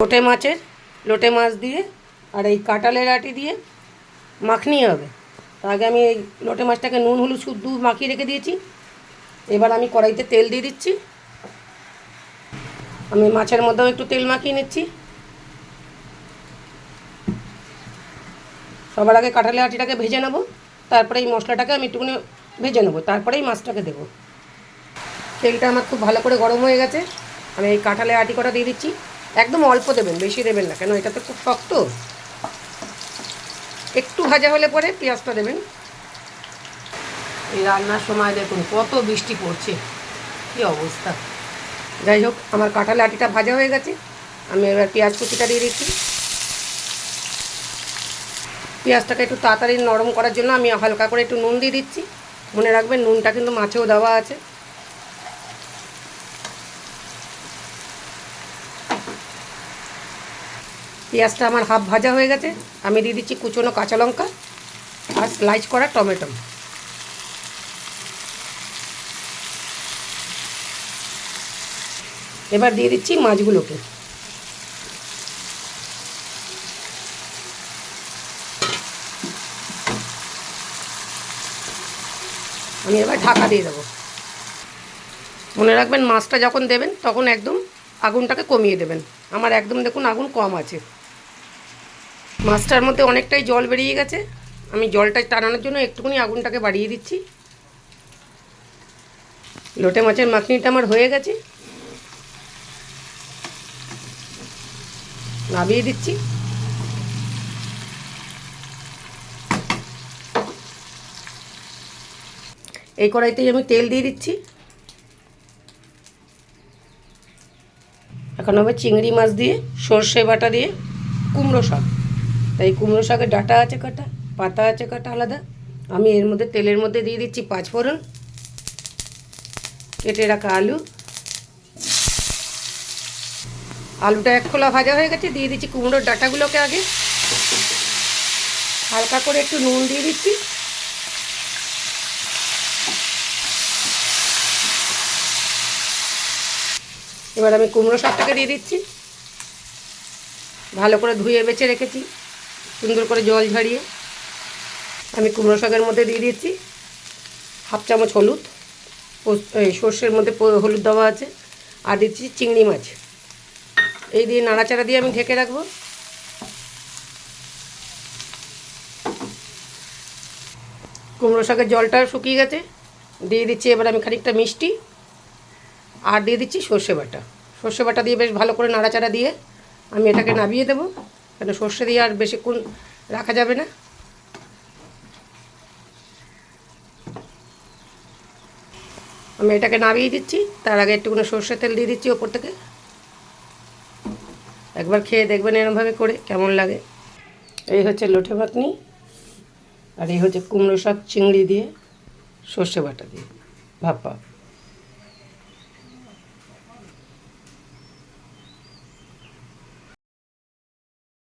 লোটে মাছ দিয়ে আর এই কাঁঠালের আটি দিয়ে মাখনি হবে। তার আগে আমি এই লোটে মাছটাকে নুন হলুদ শুদ্ধ মাখিয়ে রেখে দিয়েছি। এবার আমি কড়াইতে তেল দিয়ে দিচ্ছি। আমি মাছের মধ্যেও একটু তেল মাখিয়ে নিচ্ছি। সবার আগে কাঁঠালের আটিটাকে ভেজে নেব, তারপরে এই মশলাটাকে আমি একটুখানি ভেজে নেব, তারপরে এই মাছটাকে দেবো। তেলটা আমার খুব ভালো করে গরম হয়ে গেছে। আমি এই কাঁঠালের আটি কটা দিয়ে দিচ্ছি। একদম অল্প দেবেন, বেশি দেবেন না, কেন এটা তো খুব শক্ত। একটু ভাজা হলে পরে পেঁয়াজটা দেবেন। এই রান্নার সময় দেখুন কত বৃষ্টি পড়ছে, কী অবস্থা। যাই হোক, আমার কাঁঠালের আটিটা ভাজা হয়ে গেছে। আমি এবার পেঁয়াজ কুচিটা দিয়ে দিচ্ছি। পেঁয়াজটাকে একটু তাড়াতাড়ি নরম করার জন্য আমি হালকা করে একটু নুন দিয়ে দিচ্ছি। মনে রাখবেন নুনটা কিন্তু মাছেও দেওয়া আছে। পেঁয়াজটা আমার হাফ ভাজা হয়ে গেছে। আমি দিয়ে দিচ্ছি কুচনো কাঁচা লঙ্কা আর স্লাইস করা টমেটো। এবার দিয়ে দিচ্ছি মাছগুলোকে। আমি এবার ঢাকা দিয়ে দেবো। মনে রাখবেন মাছটা যখন দেবেন তখন একদম আগুনটাকে কমিয়ে দেবেন। আমার একদম দেখুন আগুন কম আছে। মাছটার মধ্যে অনেকটাই জল বেরিয়ে গেছে। আমি জলটা টানানোর জন্য একটুখানি আগুনটাকে বাড়িয়ে দিচ্ছি। লোটে মাছের মাখনিটা আমার হয়ে গেছে, নামিয়ে দিচ্ছি। এই কড়াইতেই আমি তেল দিয়ে দিচ্ছি। এখন হবে চিংড়ি মাছ দিয়ে সর্ষে বাটা দিয়ে কুমড়ো শাক। তাই কুমড়ো শাকের ডাঁটা আছে কাটা, পাতা আছে কাটা আলাদা। আমি এর মধ্যে তেলের মধ্যে দিয়ে দিচ্ছি 5 ফোড়ন, কেটে রাখা আলু। আলুটা এক খোলা ভাজা হয়ে গেছে, দিয়ে দিচ্ছি কুমড়োর ডাঁটাগুলোকে আগে হালকা করে একটু নুন দিয়ে দিচ্ছি। এবার আমি কুমড়ো শাকটাকে দিয়ে দিচ্ছি। ভালো করে ধুয়ে বেছে রেখেছি, সুন্দর করে জল ঝরিয়ে। আমি কুমড়ো শাকের মধ্যে দিয়ে দিচ্ছি হাফ চামচ হলুদ, এই সর্ষের মধ্যে হলুদ দেওয়া আছে, আর দিচ্ছি চিংড়ি মাছ। এই দিয়ে নাড়াচাড়া দিয়ে আমি ঢেকে রাখবো। কুমড়ো শাকের জলটা শুকিয়ে গেছে, দিয়ে দিচ্ছি এবার আমি খানিকটা মিষ্টি, আর দিয়ে দিচ্ছি সর্ষে বাটা। সর্ষে বাটা দিয়ে বেশ ভালো করে নাড়াচাড়া দিয়ে আমি এটাকে নামিয়ে দেবো, কেন সর্ষে দিয়ে আর বেশিক্ষণ রাখা যাবে না। আমি এটাকে নামিয়ে দিচ্ছি, তার আগে একটুখানি সর্ষের তেল দিয়ে দিচ্ছি ওপর থেকে। একবার খেয়ে দেখবেন এরমভাবে করে কেমন লাগে। এই হচ্ছে লোটে মাখনি, আর এই হচ্ছে কুমড়ো শাক চিংড়ি দিয়ে সর্ষে বাটা দিয়ে ভাপা।